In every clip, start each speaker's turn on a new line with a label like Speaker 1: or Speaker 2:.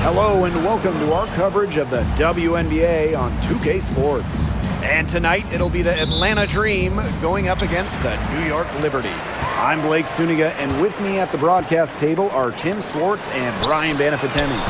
Speaker 1: Hello and welcome to our coverage of the WNBA on 2K Sports. And tonight it'll be the Atlanta Dream going up against the New York Liberty. I'm Blake Suniga, and with me at the broadcast table are Tim Swartz and Brian Banafitemi.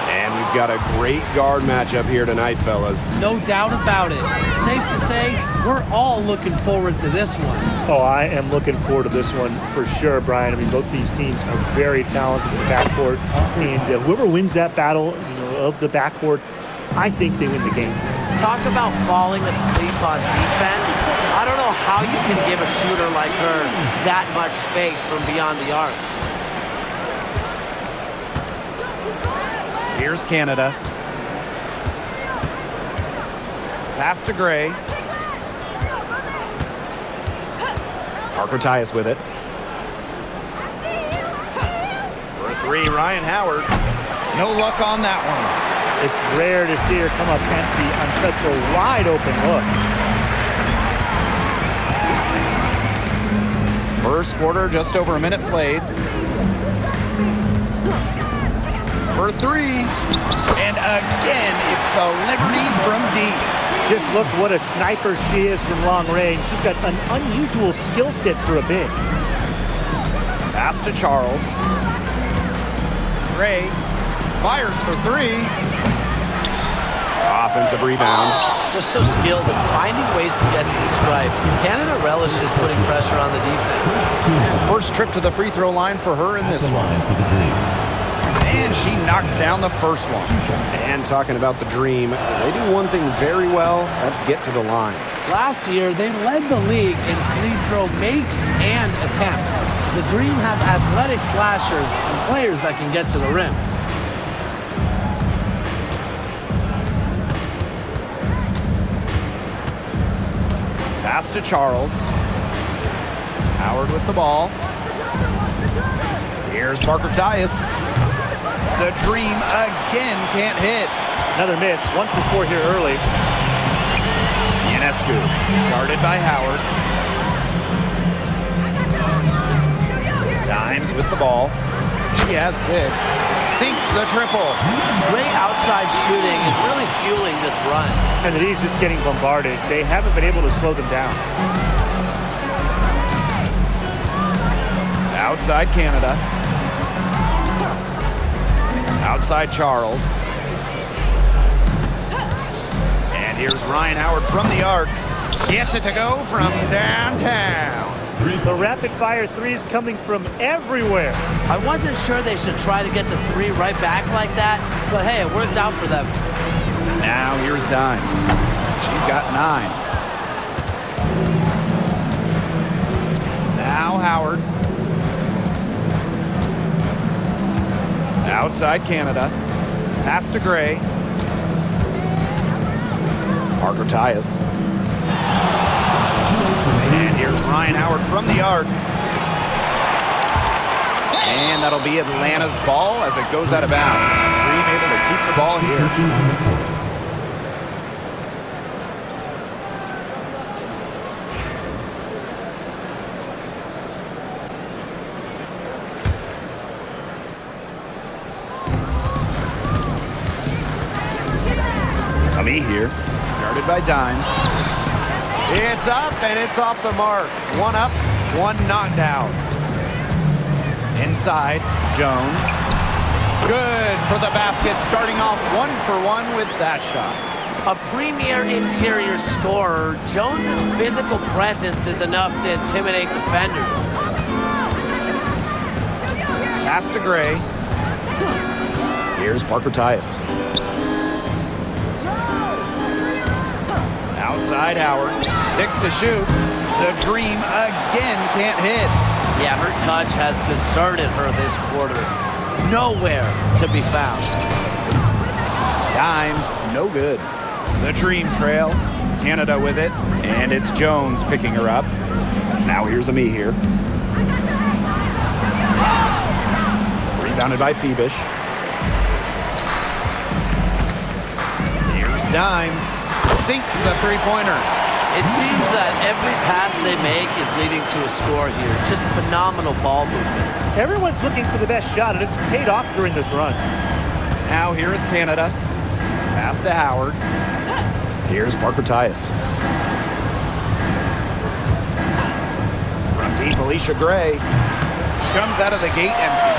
Speaker 1: And we've got a great guard matchup here tonight, fellas.
Speaker 2: No doubt about it. Safe to say, we're all looking forward to this one.
Speaker 3: Oh, I am looking forward to this one for sure, Brian. I mean, both these teams are very talented in the backcourt, and whoever wins that battle, of the backcourts, I think they win the game.
Speaker 2: Talk about falling asleep on defense. I don't know how you can give a shooter like her that much space from beyond the arc.
Speaker 1: Here's Canada. Pass to Gray. Parker Tyus with it. For a three, Ryan Howard. No luck on that one.
Speaker 3: It's rare to see her come up empty on such a wide open look.
Speaker 1: First quarter, just over a minute played. For three. And again, it's the Liberty from deep.
Speaker 3: Just look what a sniper she is from long range. She's got an unusual skill set for a big.
Speaker 1: Pass to Charles. Gray fires for three. Offensive rebound.
Speaker 2: Just so skilled at finding ways to get to the stripes. Canada relishes putting pressure on the defense.
Speaker 1: First trip to the free throw line for her in this one. And she knocks down the first one. And talking about the Dream, they do one thing very well. That's get to the line.
Speaker 2: Last year, they led the league in free throw makes and attempts. The Dream have athletic slashers and players that can get to the rim.
Speaker 1: Pass to Charles. Howard with the ball. Here's Parker Tyus. The Dream again can't hit.
Speaker 3: Another miss. 1 for 4 here early.
Speaker 1: Ionescu guarded by Howard. Dimes with the ball. She has 6. Sinks the triple.
Speaker 2: Great outside shooting is really fueling this run.
Speaker 3: And the Leafs just getting bombarded. They haven't been able to slow them down.
Speaker 1: Outside Canada. Outside Charles. And here's Ryan Howard from the arc. Gets it to go from downtown.
Speaker 3: The rapid-fire threes coming from everywhere.
Speaker 2: I wasn't sure they should try to get the three right back like that, but hey, it worked out for them.
Speaker 1: Now here's Dimes. She's got 9. Now Howard. Outside Canada. Pass to Gray. Parker Tyus. And here's Ryan Howard from the arc. And that'll be Atlanta's ball as it goes out of bounds. Dream able to keep the ball here. Ami here, guarded by Dimes. It's up and it's off the mark. 1 up, 1 not down. Inside, Jones. Good for the basket, starting off 1 for 1 with that shot.
Speaker 2: A premier interior scorer, Jones's physical presence is enough to intimidate defenders.
Speaker 1: Pass to Gray. Here's Parker Tyus. Outside Howard, 6 to shoot. The Dream again can't hit.
Speaker 2: Yeah, her touch has deserted her this quarter. Nowhere to be found.
Speaker 1: Dimes, no good. The Dream trail, Canada with it, and it's Jones picking her up. Now here's Ami here. Rebounded by Phoebish. Here's Dimes. Sinks the three-pointer.
Speaker 2: It seems that every pass they make is leading to a score here. Just phenomenal ball movement.
Speaker 3: Everyone's looking for the best shot, and it's paid off during this run.
Speaker 1: Now here is Canada. Pass to Howard. Here's Parker Tyus. From deep, Alicia Gray. Comes out of the gate empty.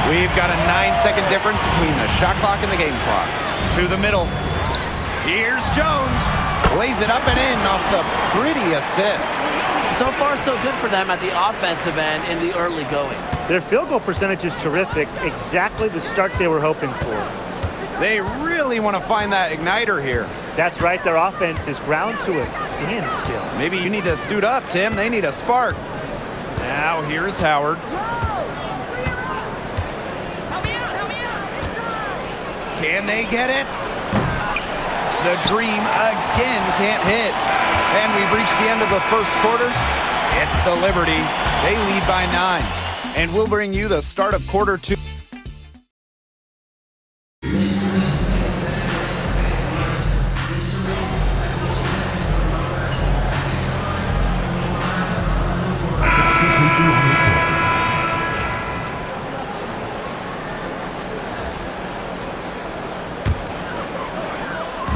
Speaker 1: We've got a 9-second difference between the shot clock and the game clock. To the middle. Here's Jones. Lays it up and in off the pretty assist.
Speaker 2: So far, so good for them at the offensive end in the early going.
Speaker 3: Their field goal percentage is terrific. Exactly the start they were hoping for.
Speaker 1: They really want to find that igniter here.
Speaker 3: That's right. Their offense is ground to a standstill.
Speaker 1: Maybe you need to suit up, Tim. They need a spark. Now here's Howard. Can they get it? The Dream again can't hit. And we've reached the end of the first quarter. It's the Liberty. They lead by 9. And we'll bring you the start of quarter 2.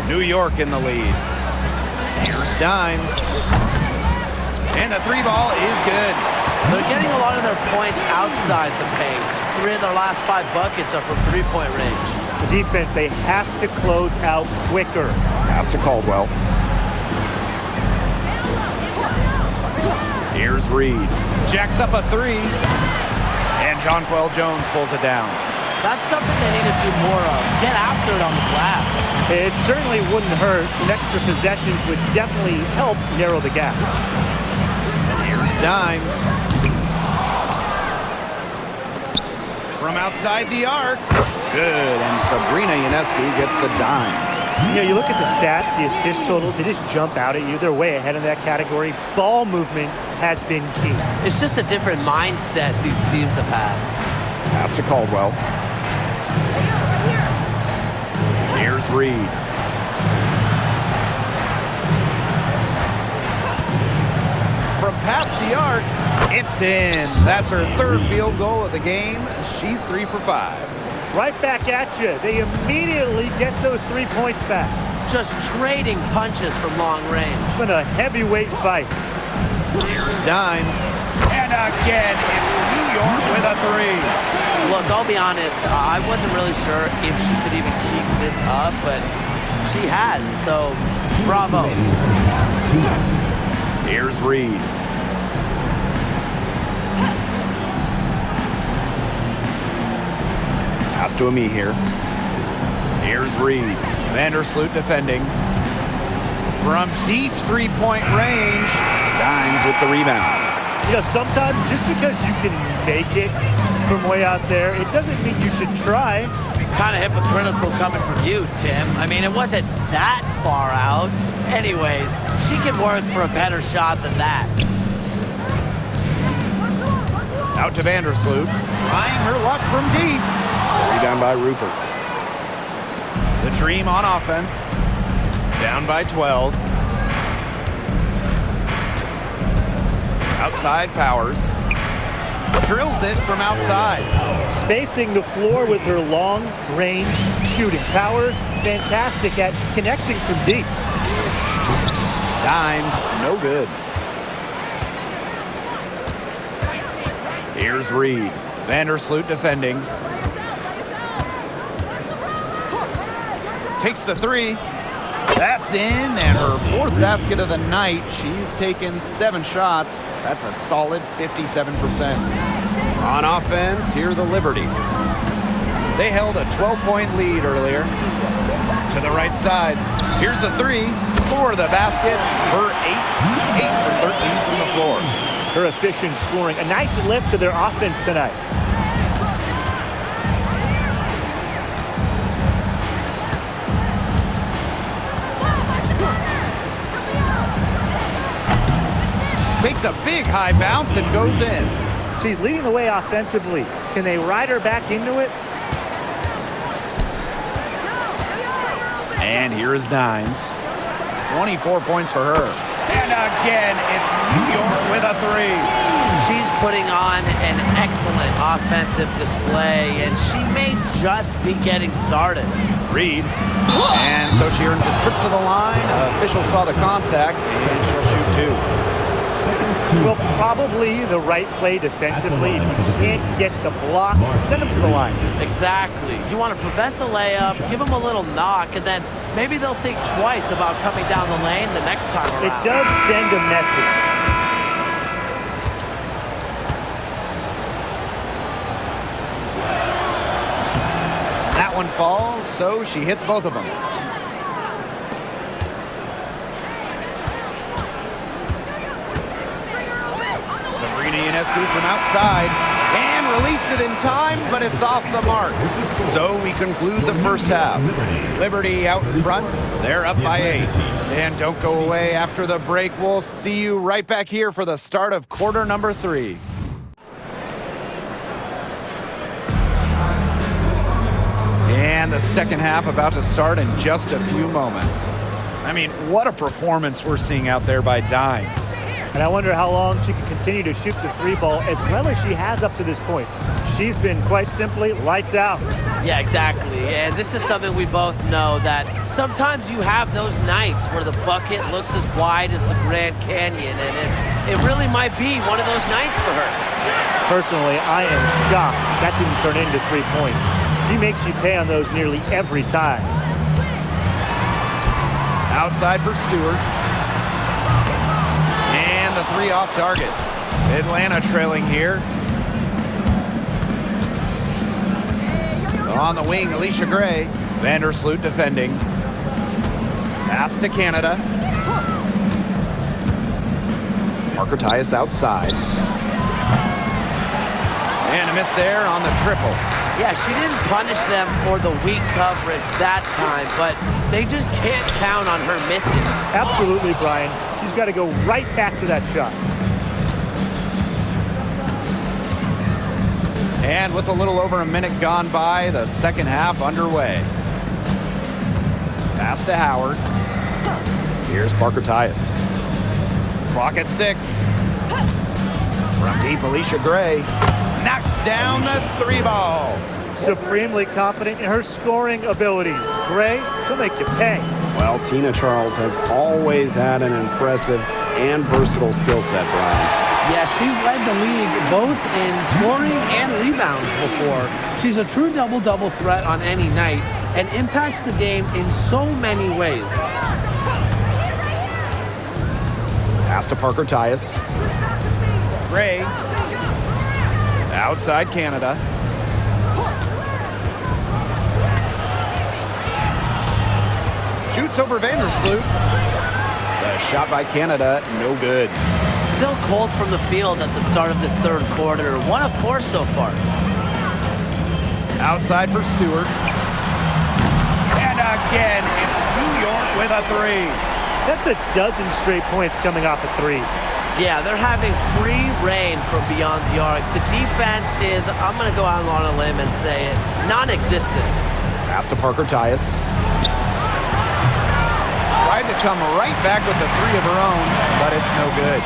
Speaker 1: New York in the lead. Here's Dimes. And the 3-ball is good.
Speaker 2: They're getting a lot of their points outside the paint. 3 of their last 5 buckets are from three-point range.
Speaker 3: The defense, they have to close out quicker.
Speaker 1: Pass to Caldwell. Here's Reed. Jacks up a 3. And Jonquel Jones pulls it down.
Speaker 2: That's something they need to do more of. Get after it on the glass.
Speaker 3: It certainly wouldn't hurt. Some extra possessions would definitely help narrow the gap.
Speaker 1: And here's Dimes. From outside the arc. Good, and Sabrina Ionescu gets the dime.
Speaker 3: You know, you look at the stats, the assist totals, they just jump out at you. They're way ahead in that category. Ball movement has been key.
Speaker 2: It's just a different mindset these teams have had.
Speaker 1: Pass to Caldwell. Here's Reed. From past the arc, it's in. That's her 3rd field goal of the game. She's 3 for 5.
Speaker 3: Right back at you. They immediately get those 3 points back.
Speaker 2: Just trading punches from long range.
Speaker 3: It's been a heavyweight fight.
Speaker 1: Here's Dimes. And again, it's New York with a 3.
Speaker 2: Look, I'll be honest, I wasn't really sure if she could even keep this up, but she has, so bravo.
Speaker 1: Here's Reed. Pass to Ami here. Here's Reed. Vandersloot defending. From deep 3-point range, Dimes with the rebound.
Speaker 3: You know, sometimes just because you can make it from way out there, it doesn't mean you should try.
Speaker 2: Kind of hypocritical coming from you, Tim. I mean, it wasn't that far out. Anyways, she can work for a better shot than that.
Speaker 1: Out to Vandersloot. Trying her luck from deep. Rebound by Rupert. The Dream on offense. Down by 12. Outside Powers. Drills it from outside.
Speaker 3: Spacing the floor with her long-range shooting. Powers, fantastic at connecting from deep.
Speaker 1: Dimes, no good. Here's Reed. Vandersloot defending. Takes the 3. That's in, and her 4th basket of the night. She's taken 7 shots. That's a solid 57%. On offense, here the Liberty. They held a 12-point lead earlier. To the right side. Here's the 3 for the basket. Her 8 for 13 from the floor.
Speaker 3: Her efficient scoring. A nice lift to their offense tonight.
Speaker 1: Makes a big high bounce and goes in.
Speaker 3: She's leading the way offensively. Can they ride her back into it?
Speaker 1: And here is Dimes. 24 points for her. And again, it's New York with a three.
Speaker 2: She's putting on an excellent offensive display, and she may just be getting started.
Speaker 1: Reed. And so she earns a trip to the line. Official saw the contact, and she'll shoot two.
Speaker 3: Well, probably the right play defensively. If you can't get the block, send them to the line.
Speaker 2: Exactly. You want to prevent the layup, give them a little knock, and then maybe they'll think twice about coming down the lane the next time around.
Speaker 3: It does send a message.
Speaker 1: That one falls, so she hits both of them. Sabrina Ionescu from outside and released it in time, but it's off the mark. So we conclude the first half. Liberty out in front. They're up by 8. And don't go away after the break. We'll see you right back here for the start of quarter number 3. And the second half about to start in just a few moments. I mean, what a performance we're seeing out there by Dimes.
Speaker 3: And I wonder how long she can continue to shoot the three ball as well as she has up to this point. She's been quite simply lights out.
Speaker 2: Yeah, exactly. And this is something we both know, that sometimes you have those nights where the bucket looks as wide as the Grand Canyon, and it really might be one of those nights for her.
Speaker 3: Personally, I am shocked that didn't turn into 3 points. She makes you pay on those nearly every time.
Speaker 1: Outside for Stewart. And the three off target. Atlanta trailing here. On the wing, Alicia Gray. Vandersloot defending. Pass to Canada. Parker Tyus outside. And a miss there on the triple.
Speaker 2: Yeah, she didn't punish them for the weak coverage that time, but they just can't count on her missing.
Speaker 3: Absolutely, Brian. She's got to go right back to that shot.
Speaker 1: And with a little over a minute gone by, the second half underway. Pass to Howard. Here's Parker Tyus. Clock at 6. From deep, Alicia Gray knocks down the three ball.
Speaker 3: Supremely confident in her scoring abilities. Gray, she'll make you pay.
Speaker 4: Well, Tina Charles has always had an impressive and versatile skill set, Brian.
Speaker 2: Yeah, she's led the league both in scoring and rebounds before. She's a true double-double threat on any night and impacts the game in so many ways.
Speaker 1: Pass to Parker Tyus. Gray. Outside Canada. Shoots over Vandersloot. The shot by Canada, no good.
Speaker 2: Still cold from the field at the start of this third quarter. 1 of 4 so far.
Speaker 1: Outside for Stewart. And again, it's New York with a three.
Speaker 3: That's a dozen straight points coming off of threes.
Speaker 2: Yeah, they're having free reign from beyond the arc. The defense is, I'm going to go out on a limb and say it, non-existent.
Speaker 1: Pass to Parker Tyus. Tried to come right back with the three of her own, but it's no good.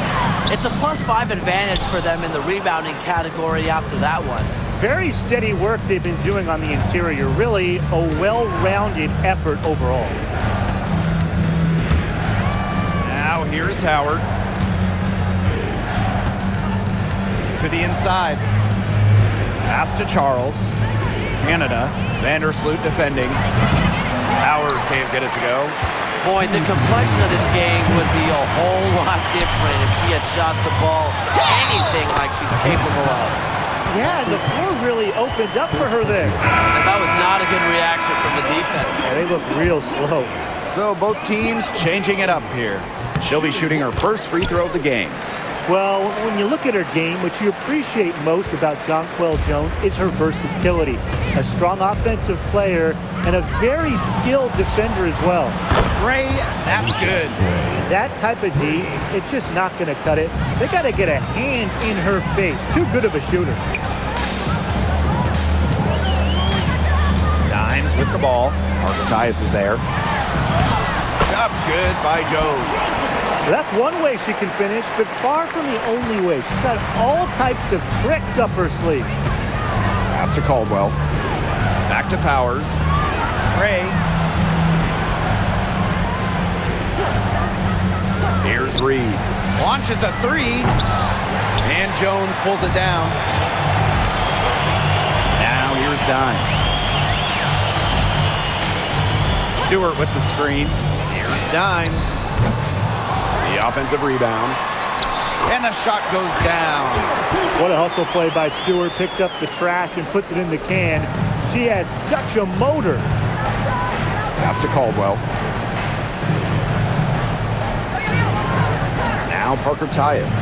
Speaker 2: It's a +5 advantage for them in the rebounding category after that one.
Speaker 3: Very steady work they've been doing on the interior. Really a well-rounded effort overall.
Speaker 1: Now here's Howard. To the inside. Pass to Charles. Canada. Vandersloot defending. Howard can't get it to go.
Speaker 2: Boy, the complexion of this game would be a whole lot different if she had shot the ball anything like she's capable of.
Speaker 3: Yeah, and the floor really opened up for her there.
Speaker 2: And that was not a good reaction from the defense.
Speaker 3: Yeah, they look real slow.
Speaker 1: So both teams changing it up here. She'll be shooting her first free throw of the game.
Speaker 3: Well, when you look at her game, what you appreciate most about Jonquel Jones is her versatility. A strong offensive player and a very skilled defender as well.
Speaker 1: Gray, that's good.
Speaker 3: That type of D, it's just not going to cut it. They got to get a hand in her face. Too good of a shooter.
Speaker 1: Dimes with the ball. Parker Tyus is there. That's good by Jones.
Speaker 3: That's one way she can finish, but far from the only way. She's got all types of tricks up her sleeve.
Speaker 1: Pass to Caldwell. Back to Powers. Gray. Here's Reed. Launches a three. And Jones pulls it down. Now here's Dimes. Stewart with the screen. Here's Dimes. The offensive rebound. And the shot goes down.
Speaker 3: What a hustle play by Stewart. Picks up the trash and puts it in the can. She has such a motor.
Speaker 1: Pass to Caldwell. Now Parker Tyus.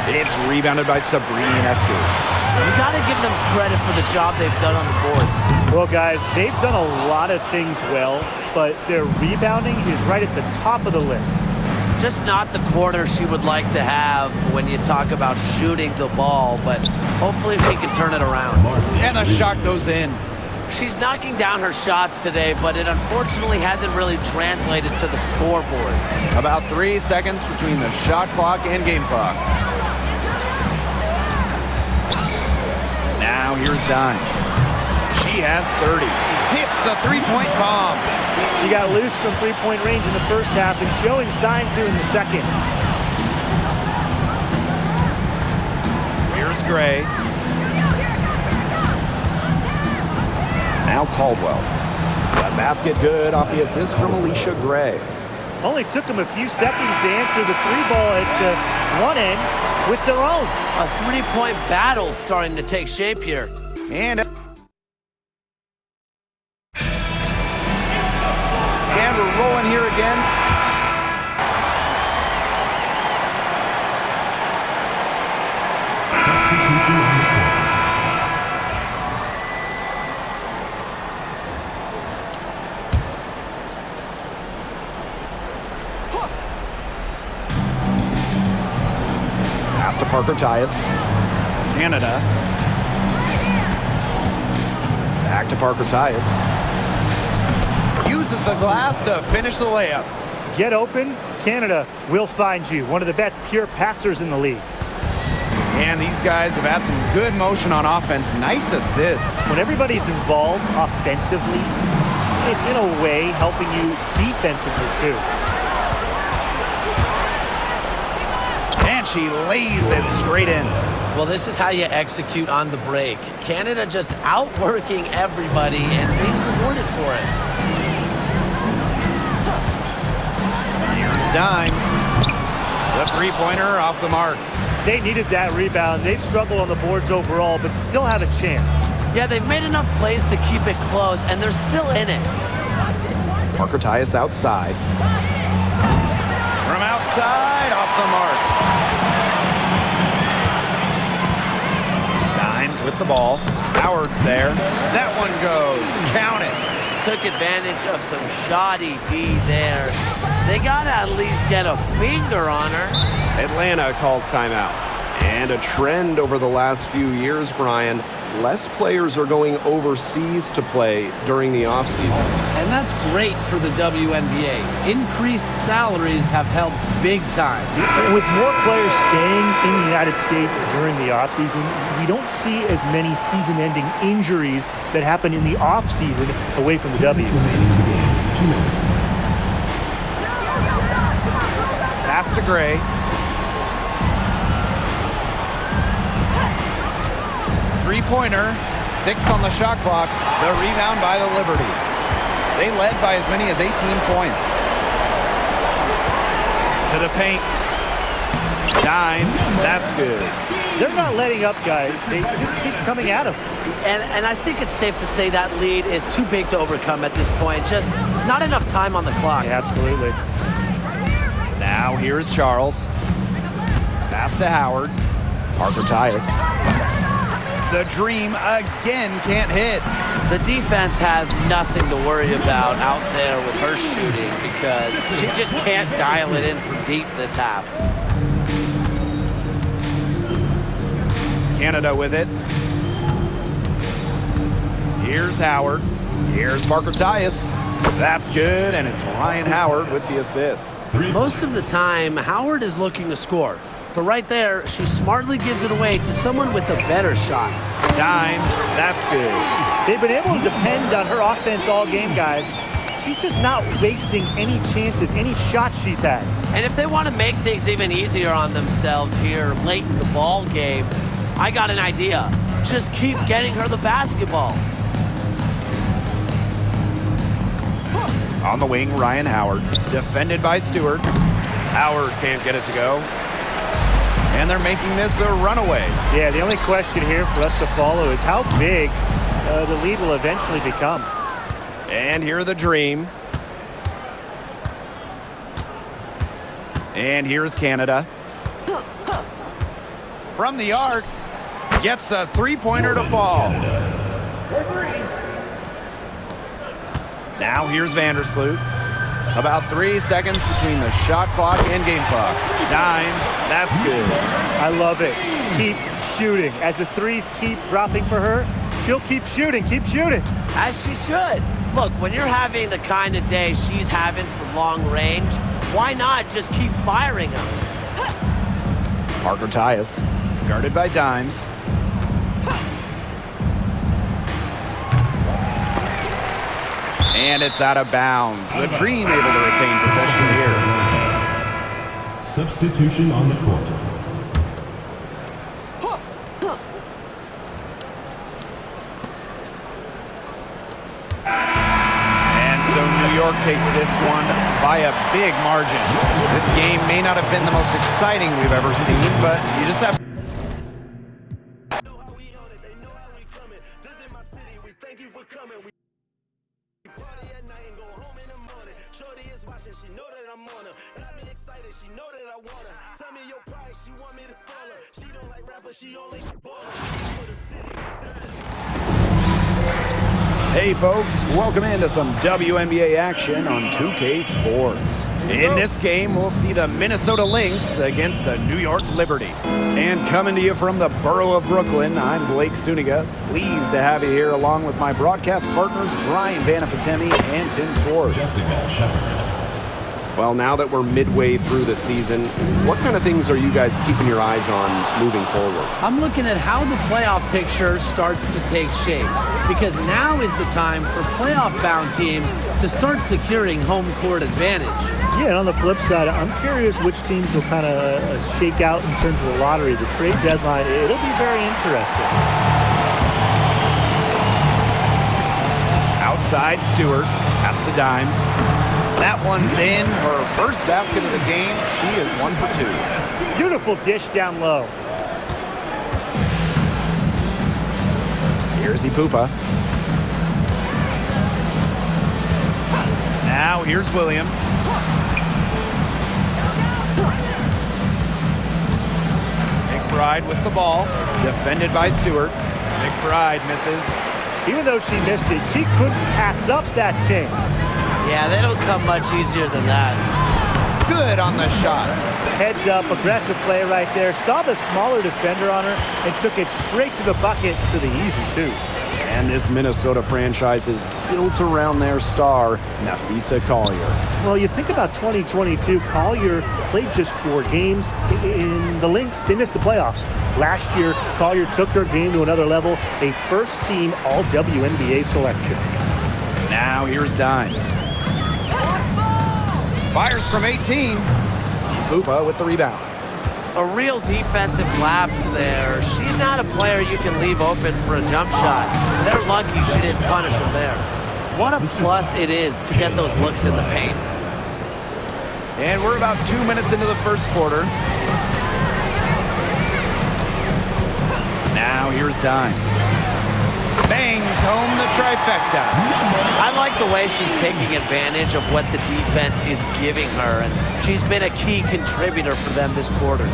Speaker 1: It's rebounded by Sabrina Ionescu.
Speaker 2: You got to give them credit for the job they've done on the boards.
Speaker 3: Well, guys, they've done a lot of things well, but their rebounding is right at the top of the list.
Speaker 2: Just not the quarter she would like to have when you talk about shooting the ball, but hopefully she can turn it around.
Speaker 1: And the shot goes in.
Speaker 2: She's knocking down her shots today, but it unfortunately hasn't really translated to the scoreboard.
Speaker 1: About 3 seconds between the shot clock and game clock. Now here's Dimes. She has 30. Hits the three-point bomb.
Speaker 3: She got loose from three-point range in the first half and showing signs here in the second.
Speaker 1: Here's Gray. Now Caldwell. That basket good off the assist from Alicia Gray.
Speaker 3: Only took them a few seconds to answer the three ball at one end with their own.
Speaker 2: A three-point battle starting to take shape here.
Speaker 1: And we're rolling here again. Pass to Parker Tyus. Canada. Back to Parker Tyus. Uses the glass to finish the layup.
Speaker 3: Get open, Canada will find you. One of the best pure passers in the league.
Speaker 1: And these guys have had some good motion on offense. Nice assists.
Speaker 3: When everybody's involved offensively, it's in a way helping you defensively too.
Speaker 1: And she lays it straight in.
Speaker 2: Well, this is how you execute on the break. Canada just outworking everybody and being rewarded for it.
Speaker 1: Here's Dimes. The three-pointer off the mark.
Speaker 3: They needed that rebound. They've struggled on the boards overall, but still have a chance.
Speaker 2: Yeah, they've made enough plays to keep it close, and they're still in it.
Speaker 1: Parker Tyus outside. From outside, off the mark. Dimes with the ball. Howard's there. That one goes. Count it.
Speaker 2: Took advantage of some shoddy D there. They gotta at least get a finger on her.
Speaker 4: Atlanta calls timeout. And a trend over the last few years, Brian, less players are going overseas to play during the offseason.
Speaker 5: And that's great for the WNBA. Increased salaries have helped big time.
Speaker 3: With more players staying in the United States during the offseason, we don't see as many season-ending injuries that happen in the offseason away from the W.
Speaker 1: Pass to Gray. Three-pointer, 6 on the shot clock. The rebound by the Liberty. They led by as many as 18 points. To the paint. Dimes, that's good.
Speaker 3: They're not letting up, guys. They just keep coming at them.
Speaker 2: And I think it's safe to say that lead is too big to overcome at this point. Just not enough time on the clock.
Speaker 3: Yeah, absolutely.
Speaker 1: Now here's Charles. Pass to Howard. Parker Tyus. The dream again can't hit.
Speaker 2: The defense has nothing to worry about out there with her shooting because she just can't dial it in from deep this half.
Speaker 1: Canada with it. Here's Howard. Here's Parker Tyus. That's good, and it's Ryan Howard with the assist.
Speaker 2: Most of the time, Howard is looking to score. But right there, she smartly gives it away to someone with a better shot.
Speaker 1: Dimes, that's good.
Speaker 3: They've been able to depend on her offense all game, guys. She's just not wasting any chances, any shots she's had.
Speaker 2: And if they want to make things even easier on themselves here late in the ball game, I got an idea. Just keep getting her the basketball.
Speaker 1: On the wing, Ryan Howard, defended by Stewart. Howard can't get it to go. And they're making this a runaway.
Speaker 3: Yeah, the only question here for us to follow is how big the lead will eventually become.
Speaker 1: And here the Dream. And here's Canada. From the arc, gets a three-pointer to fall. Now here's Vandersloot. About 3 seconds between the shot clock and game clock. Dimes, that's good.
Speaker 3: I love it. Keep shooting. As the threes keep dropping for her, she'll keep shooting, keep shooting.
Speaker 2: As she should. Look, when you're having the kind of day she's having from long range, why not just keep firing them?
Speaker 1: Parker Tyus, guarded by Dimes. And it's out of bounds. The Dream able to retain possession here.
Speaker 6: Substitution on the court.
Speaker 1: And so New York takes this one by a big margin. This game may not have been the most exciting we've ever seen, but you just have
Speaker 7: She know that I'm on her. Got me excited. She know that I want her. Tell me your price. She want me to spoil her. She don't like rappers. She only baller. For the city.
Speaker 1: Hey folks, welcome into some WNBA action on 2K Sports. In this game, we'll see the Minnesota Lynx against the New York Liberty. And coming to you from the borough of Brooklyn, I'm Blake Suniga. Pleased to have you here along with my broadcast partners, Brian Banafitemi and Tim Swartz.
Speaker 6: Jessica Shepard.
Speaker 4: Well, now that we're midway through the season, what kind of things are you guys keeping your eyes on moving forward?
Speaker 5: I'm looking at how the playoff picture starts to take shape, because now is the time for playoff-bound teams to start securing home court advantage.
Speaker 3: Yeah, and on the flip side, I'm curious which teams will kind of shake out in terms of the lottery, the trade deadline. It'll be very interesting.
Speaker 1: Outside, Stewart, pass to Dimes. That one's in. Her first basket of the game. She is 1 for 2.
Speaker 3: Beautiful dish down low.
Speaker 1: Here's Ipupa. Now here's Williams. McBride with the ball. Defended by Stewart. McBride misses.
Speaker 3: Even though she missed it, she couldn't pass up that chance.
Speaker 2: Yeah, they don't come much easier than that.
Speaker 1: Good on the shot.
Speaker 3: Heads up, aggressive play right there. Saw the smaller defender on her and took it straight to the bucket for the easy two.
Speaker 4: And this Minnesota franchise is built around their star, Napheesa Collier.
Speaker 3: Well, you think about 2022, Collier played just 4 games. In the Lynx, they missed the playoffs. Last year, Collier took her game to another level, a first-team All-WNBA selection.
Speaker 1: Now here's Dimes. Fires from 18. Ipupa with the rebound.
Speaker 2: A real defensive lapse there. She's not a player you can leave open for a jump shot. They're lucky she didn't punish him there. What a plus it is to get those looks in the paint.
Speaker 1: And we're about 2 minutes into the first quarter. Now here's Dimes. Bangs home the trifecta.
Speaker 2: I like the way she's taking advantage of what the defense is giving her, and she's been a key contributor for them this quarter.
Speaker 1: And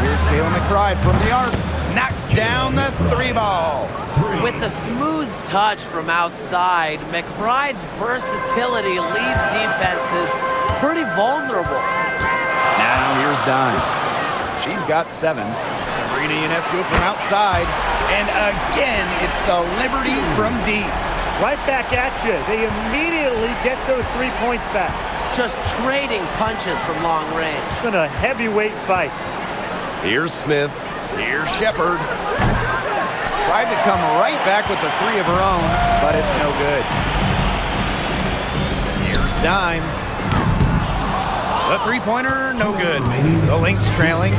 Speaker 1: here's Kayla McBride from the arc. Knocks down the 3 ball.
Speaker 2: With the smooth touch from outside, McBride's versatility leaves defenses pretty vulnerable.
Speaker 1: Now here's Dimes. She's got 7. Sabrina Ionescu from outside. And again, it's the Liberty from deep.
Speaker 3: Right back at you. They immediately get those 3 points back.
Speaker 2: Just trading punches from long range.
Speaker 3: It's been a heavyweight fight.
Speaker 4: Here's Smith.
Speaker 1: Here's Shepard. Tried to come right back with the three of her own, but it's no good. Here's Dimes. The three-pointer, no good. The Lynx trailing.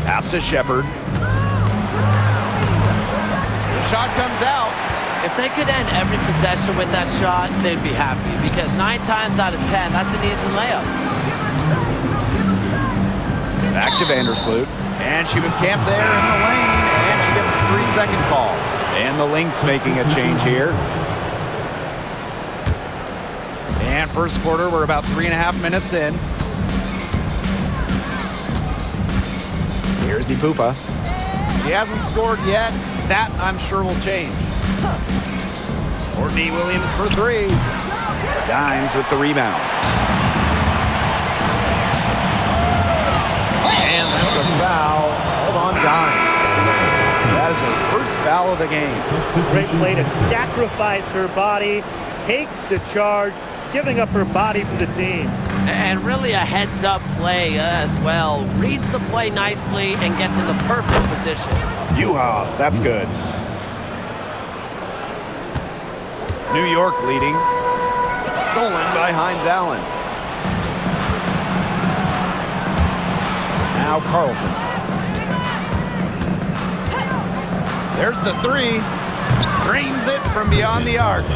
Speaker 1: Pass to Shepard. The shot comes out.
Speaker 2: If they could end every possession with that shot, they'd be happy, because 9 times out of 10, that's an easy layup.
Speaker 1: Back to Vandersloot. And she was camped there in the lane, and she gets a 3-second call. And the Lynx making a change here. And first quarter, we're about 3.5 minutes in. Here's Ipupa. She hasn't scored yet. That, I'm sure, will change. Courtney Williams for 3. Dimes with the rebound. And that's a foul. Hold on, Dimes. That is her first foul of the game.
Speaker 3: Great play to sacrifice her body, take the charge, giving up her body for the team.
Speaker 2: And really a heads-up play as well. Reads the play nicely and gets in the perfect position.
Speaker 1: Juhas, that's good. New York leading. Stolen by Hines Allen. Now Carlton. There's the 3. Drains it from beyond the arc.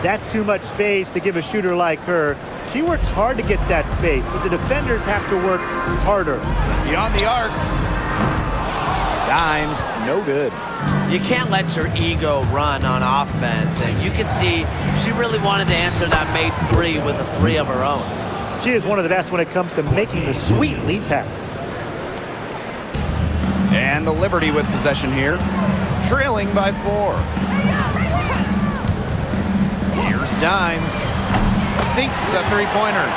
Speaker 3: That's too much space to give a shooter like her. She works hard to get that space, but the defenders have to work harder.
Speaker 1: Beyond the arc. Dimes, no good.
Speaker 2: You can't let your ego run on offense, and you can see she really wanted to answer that made 3 with a 3 of her own.
Speaker 3: She is one of the best when it comes to making the sweet lead pass.
Speaker 1: And the Liberty with possession here. Trailing by 4. Here's Dimes. Sinks the three-pointer.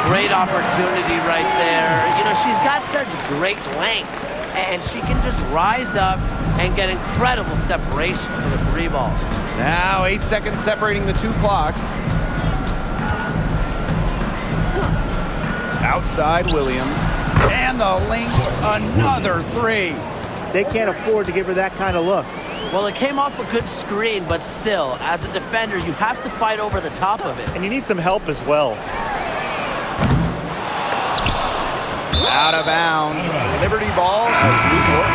Speaker 2: Great opportunity right there. You know, she's got such great length, and she can just rise up and get incredible separation for the 3 ball.
Speaker 1: Now 8 seconds separating the 2 clocks. Outside Williams. And the Lynx, another 3.
Speaker 3: They can't afford to give her that kind of look.
Speaker 2: Well, it came off a good screen, but still, as a defender, you have to fight over the top of it.
Speaker 3: And you need some help as well.
Speaker 1: Out of bounds. Liberty ball as New York.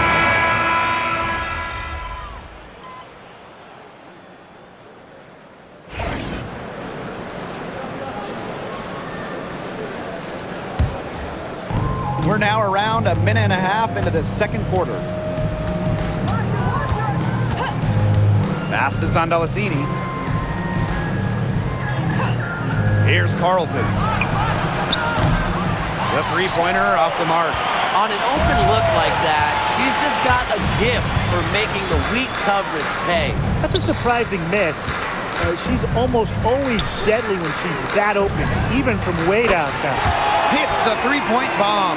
Speaker 1: We're now around 1.5 minutes into the second quarter. Pass to Sandalacini. Here's Carlton. The three-pointer off the mark.
Speaker 2: On an open look like that, she's just got a gift for making the weak coverage pay.
Speaker 3: That's a surprising miss. She's almost always deadly when she's that open, even from way downtown.
Speaker 1: Hits the three-point bomb.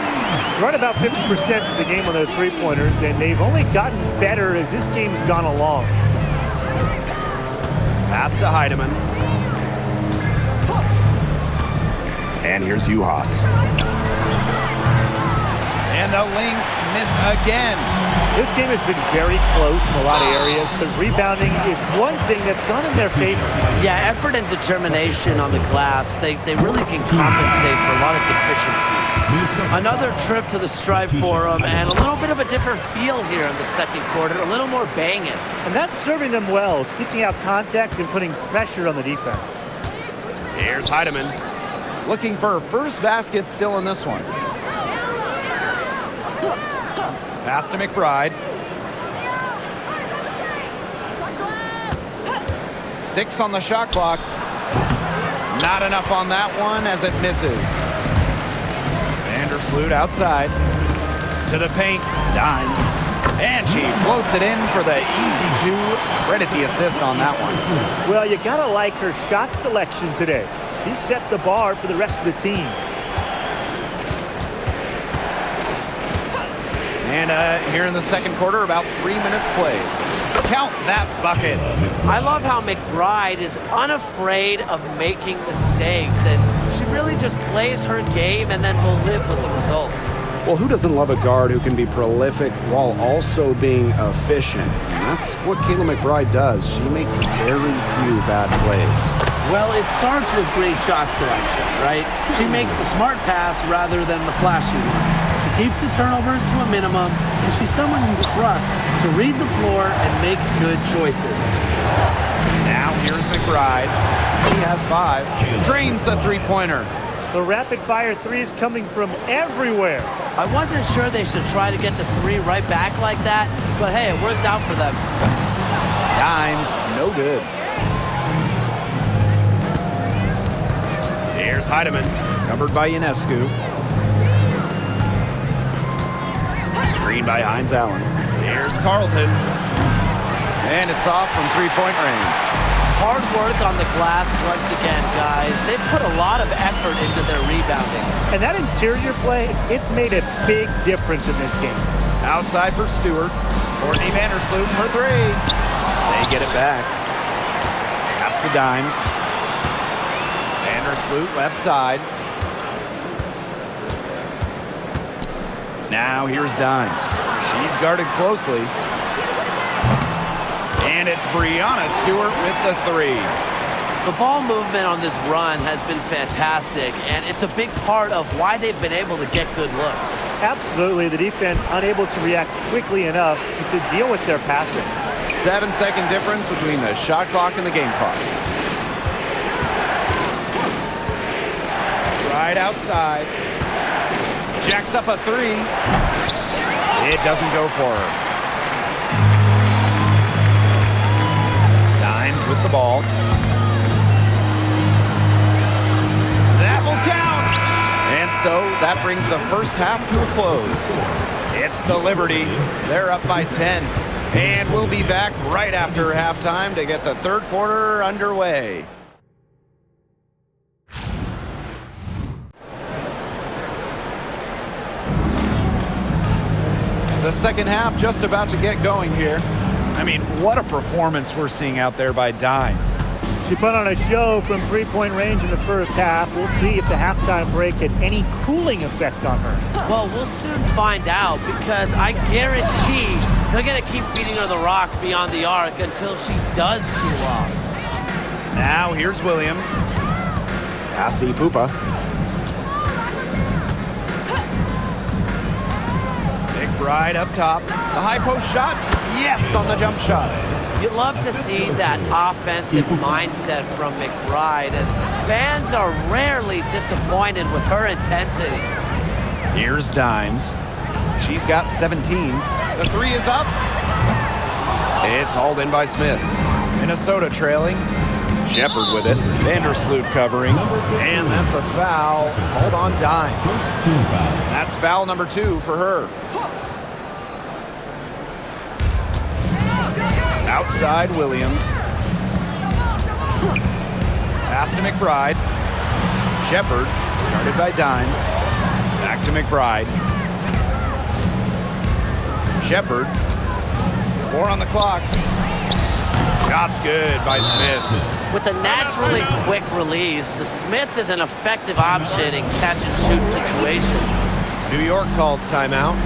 Speaker 3: Run about 50% of the game on those three-pointers, and they've only gotten better as this game's gone along.
Speaker 1: Pass to Heidemann. And here's Juhas. And the Lynx miss again.
Speaker 3: This game has been very close in a lot of areas, but rebounding is one thing that's gone in their favor.
Speaker 2: Yeah, effort and determination on the glass, they really can compensate for a lot of deficiencies. Another trip to the Stripe Forum, and a little bit of a different feel here in the second quarter, a little more banging.
Speaker 3: And that's serving them well, seeking out contact and putting pressure on the defense.
Speaker 1: Here's Heidemann. Looking for her first basket still in this one. Pass to McBride. 6 on the shot clock. Not enough on that one as it misses. Vandersloot outside. To the paint. Dimes. And she floats it in for the easy 2. Credit the assist on that one.
Speaker 3: Well, you gotta like her shot selection today. She set the bar for the rest of the team.
Speaker 1: And here in the second quarter, about 3 minutes played. Count that bucket.
Speaker 2: I love how McBride is unafraid of making mistakes, and she really just plays her game and then will live with the results.
Speaker 4: Well, who doesn't love a guard who can be prolific while also being efficient? And that's what Kayla McBride does. She makes very few bad plays.
Speaker 5: Well, it starts with great shot selection, right? She makes the smart pass rather than the flashy one. She keeps the turnovers to a minimum, and she's someone you trust to read the floor and make good choices.
Speaker 1: Now here's McBride. He has 5. Drains the three-pointer.
Speaker 3: The rapid-fire threes coming from everywhere.
Speaker 2: I wasn't sure they should try to get the 3 right back like that, but hey, it worked out for them.
Speaker 1: Dimes, no good. Here's Heidemann, covered by Ionescu. Screen by Hines Allen. Here's Carlton. And it's off from three-point range.
Speaker 2: Hard work on the glass once again, guys. They've put a lot of effort into their rebounding.
Speaker 3: And that interior play, it's made a big difference in this game.
Speaker 1: Outside for Stewart. Courtney Vandersloot for 3. They get it back. Pass to Dimes. Vandersloot left side. Now here's Dimes. She's guarded closely. And it's Breanna Stewart with the 3.
Speaker 2: The ball movement on this run has been fantastic, and it's a big part of why they've been able to get good looks.
Speaker 3: Absolutely, the defense unable to react quickly enough to deal with their passing.
Speaker 1: 7-second difference between the shot clock and the game clock. Right outside. Jacks up a 3. It doesn't go for her. Dimes with the ball. That will count. And so that brings the first half to a close. It's the Liberty. They're up by 10. And we'll be back right after halftime to get the third quarter underway. The second half just about to get going here. I mean, what a performance we're seeing out there by Dimes.
Speaker 3: She put on a show from three-point range in the first half. We'll see if the halftime break had any cooling effect on her.
Speaker 2: Well, we'll soon find out, because I guarantee they're going to keep feeding her the rock beyond the arc until she does cool off.
Speaker 1: Now here's Williams.
Speaker 4: Cassie Pupa.
Speaker 1: McBride up top. The high post shot. Yes, on the jump shot.
Speaker 2: You love to see that offensive mindset from McBride, and fans are rarely disappointed with her intensity.
Speaker 1: Here's Dimes. She's got 17. The 3 is up. It's hauled in by Smith. Minnesota trailing. Shepard with it. Vandersloot covering. And that's a foul. Hold on, Dimes.
Speaker 6: First team foul.
Speaker 1: That's foul number 2 for her. Outside Williams. Pass to McBride. Shepard, guarded by Dimes. Back to McBride. Shepard. 4 on the clock. Shot's good by Smith.
Speaker 2: With a naturally quick release, Smith is an effective option in catch-and-shoot situations.
Speaker 4: New York calls timeout.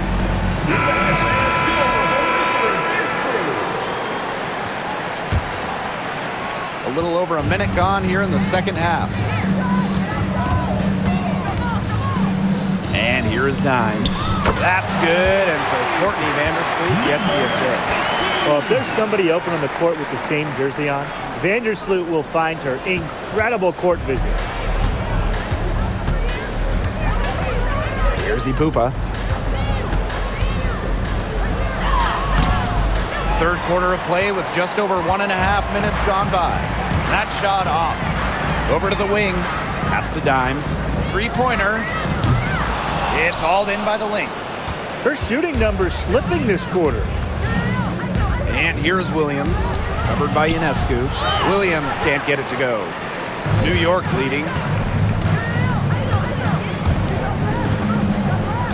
Speaker 1: A little over a minute gone here in the second half. And here is Dimes. That's good, and so Courtney Vandersloot gets the assist.
Speaker 3: Well, if there's somebody open on the court with the same jersey on, Vandersloot will find her incredible court vision.
Speaker 4: Here's Pupa.
Speaker 1: Third quarter of play with just over 1.5 minutes gone by. That shot off. Over to the wing. Pass to Dimes. Three-pointer. It's hauled in by the Lynx.
Speaker 3: Her shooting numbers slipping this quarter.
Speaker 1: And here's Williams. Covered by Ionescu. Williams can't get it to go. New York leading.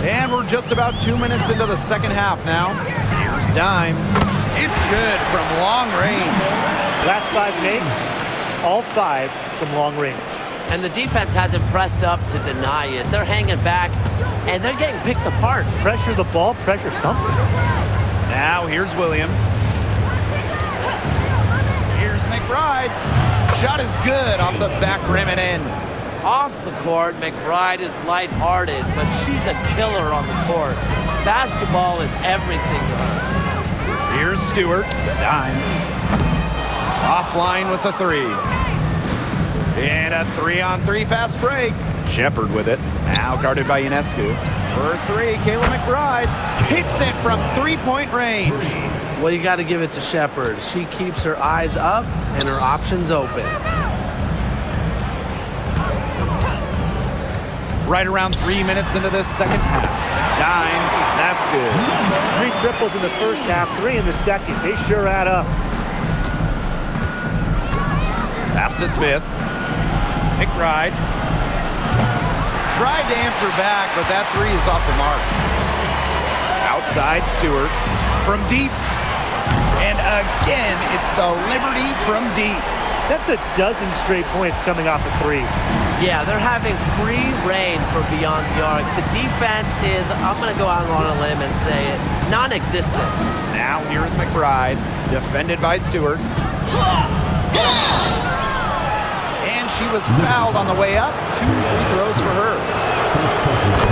Speaker 1: And we're just about 2 minutes into the second half now. Here's Dimes. It's good from long range.
Speaker 3: Last 5 makes, all 5 from long range.
Speaker 2: And the defense hasn't pressed up to deny it. They're hanging back, and they're getting picked apart.
Speaker 3: Pressure the ball, pressure something.
Speaker 1: Now here's Williams. Here's McBride. Shot is good off the back rim and in.
Speaker 2: Off the court, McBride is lighthearted, but she's a killer on the court. Basketball is everything to her.
Speaker 1: Here's Stewart. Dimes. Offline with the 3. And a 3-on-3 fast break. Shepard with it. Now guarded by Ionescu. For 3, Kayla McBride hits it from 3-point range.
Speaker 5: Well, you got to give it to Shepard. She keeps her eyes up and her options open.
Speaker 1: Right around 3 minutes into this second half. Dimes, that's good.
Speaker 3: 3 triples in the first half, 3 in the second. They sure add up.
Speaker 1: Pass to Smith. McBride. Tried to answer back, but that 3 is off the mark. Outside Stewart. From deep. And again, it's the Liberty from deep.
Speaker 3: That's a dozen straight points coming off of 3s.
Speaker 2: Yeah, they're having free reign for beyond the arc. The defense is, I'm going to go out on a limb and say it, non-existent.
Speaker 1: Now here's McBride, defended by Stewart. And she was fouled on the way up. 2 free throws for her.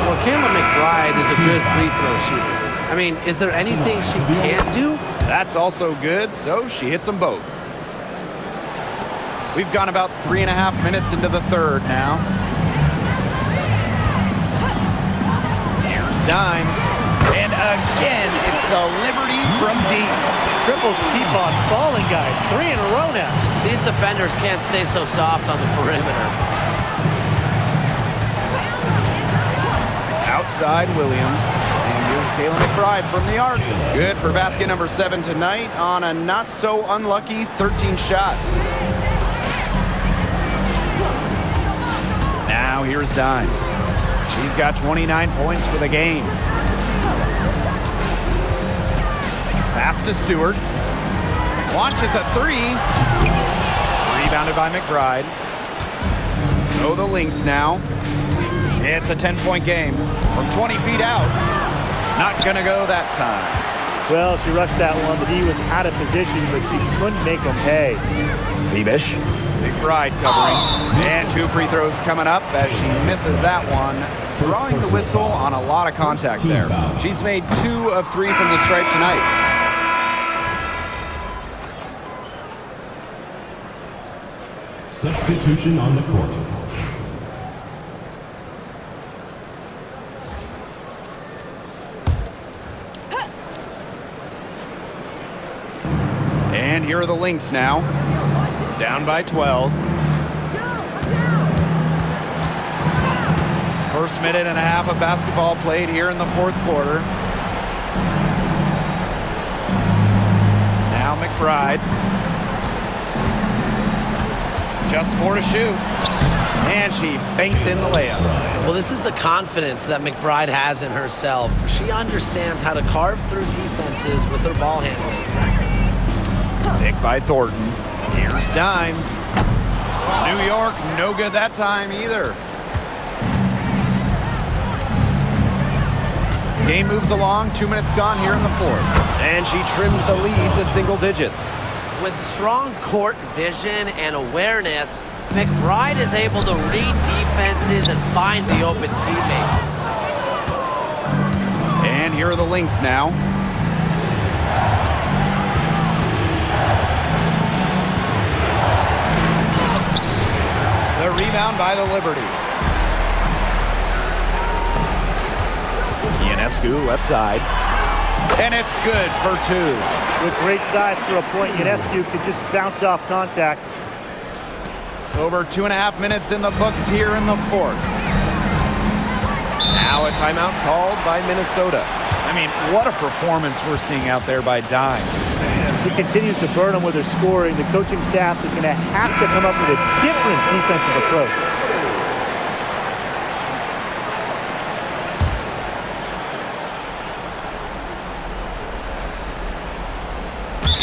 Speaker 5: Well, Kayla McBride is a good free throw shooter. I mean, is there anything she can't do?
Speaker 1: That's also good, so she hits them both. We've gone about 3.5 minutes into the third now. Here's Dimes. And again, it's the Liberty from deep.
Speaker 3: Triples keep on falling, guys. 3 in a row now.
Speaker 2: These defenders can't stay so soft on the perimeter.
Speaker 1: Outside Williams. And here's Kayla McBride from the arc. Good for basket number 7 tonight on a not so unlucky 13 shots. Now here's Dimes. She's got 29 points for the game. Pass to Stewart. Launches a 3. Rebounded by McBride. So the Lynx now. It's a 10-point game from 20 feet out. Not gonna go that time.
Speaker 3: Well, she rushed that one. The D was out of position, but she couldn't make them pay.
Speaker 1: Phoebish. McBride covering. And 2 free throws coming up as she misses that one. Drawing the whistle on a lot of contact there. She's made 2 of 3 from the stripe tonight.
Speaker 6: Substitution on the court.
Speaker 1: And here are the Lynx now. Down by 12. First minute and a half of basketball played here in the fourth quarter. Now McBride. Just 4 to shoot. And she banks in the layup.
Speaker 5: Well, this is the confidence that McBride has in herself. She understands how to carve through defenses with her ball handling.
Speaker 1: Pick by Thornton. Here's Dimes. New York, no good that time either. Game moves along, 2 minutes gone here in the fourth. And she trims the lead to single digits.
Speaker 2: With strong court vision and awareness, McBride is able to read defenses and find the open teammate.
Speaker 1: And here are the Lynx now. The rebound by the Liberty. Ionescu left side. And it's good for 2.
Speaker 3: With great size for a point, Ionescu could just bounce off contact.
Speaker 1: Over 2.5 minutes in the books here in the fourth. Now a timeout called by Minnesota. I mean, what a performance we're seeing out there by Dimes.
Speaker 3: She continues to burn them with her scoring. The coaching staff is going to have to come up with a different defensive approach.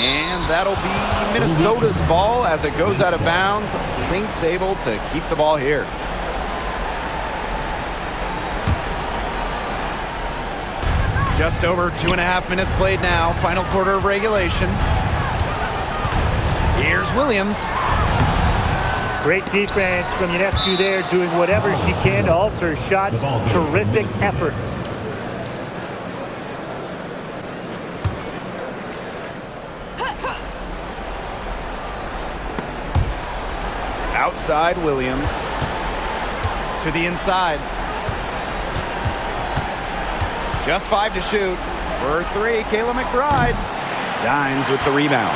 Speaker 1: And that'll be Minnesota's ball as it goes out of bounds. Lynx able to keep the ball here. Just over 2.5 minutes played now. Final quarter of regulation. Here's Williams.
Speaker 3: Great defense from Ionescu there, doing whatever she can to alter shots. Terrific effort.
Speaker 1: Outside Williams. To the inside. Just 5 to shoot. For 3, Kayla McBride. Dimes with the rebound.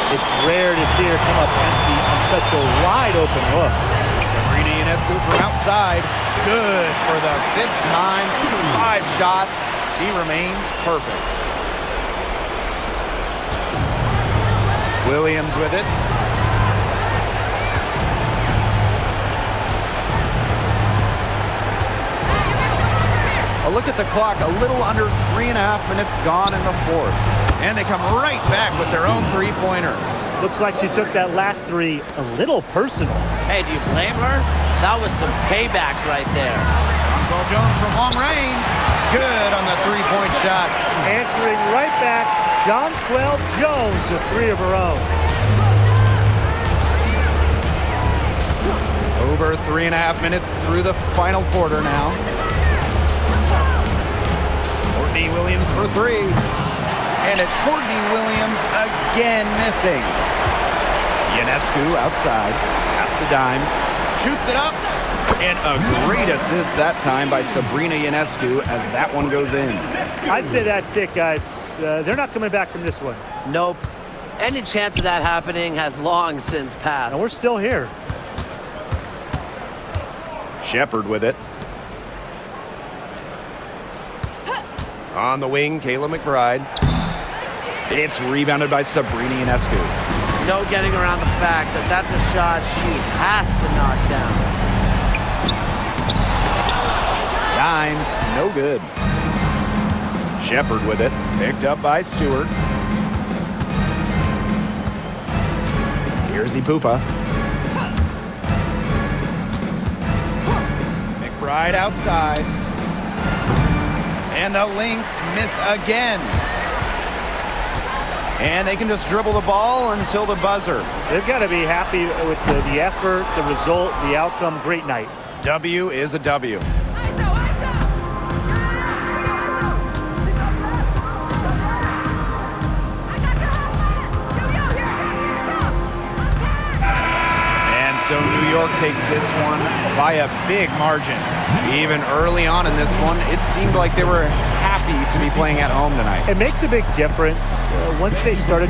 Speaker 3: It's rare to see her come up empty on such a wide open look.
Speaker 1: Sabrina Ionescu from outside. Good for the 5th time. 5 shots. She remains perfect. Williams with it. A look at the clock, a little under 3.5 minutes gone in the 4th. And they come right back with their own three-pointer.
Speaker 3: Looks like she took that last 3 a little personal.
Speaker 2: Hey, do you blame her? That was some payback right there.
Speaker 1: Jonquel Jones from long range. Good on the three-point shot.
Speaker 3: Answering right back, Jonquel Jones, a 3 of her own.
Speaker 1: Over 3.5 minutes through the final quarter now. Courtney Williams for 3. And it's Courtney Williams again missing. Ionescu outside. Pass to Dimes. Shoots it up. And a great assist that time by Sabrina Ionescu as that one goes in.
Speaker 3: I'd say that's it, guys. They're not coming back from this one.
Speaker 2: Nope. Any chance of that happening has long since passed.
Speaker 3: And we're still here.
Speaker 1: Shepard with it. On the wing, Kayla McBride. It's rebounded by Sabrina Ionescu.
Speaker 2: No getting around the fact that that's a shot she has to knock down.
Speaker 1: Dimes, no good. Shepard with it. Picked up by Stewart. Here's Ipupa. McBride outside. And the Lynx miss again. And they can just dribble the ball until the buzzer.
Speaker 3: They've got to be happy with the effort, the result, the outcome. Great night.
Speaker 1: W is a W. And so New York takes this one by a big margin. Even early on in this one, it seemed like they were happy to be playing at home tonight.
Speaker 3: It makes a big difference once they started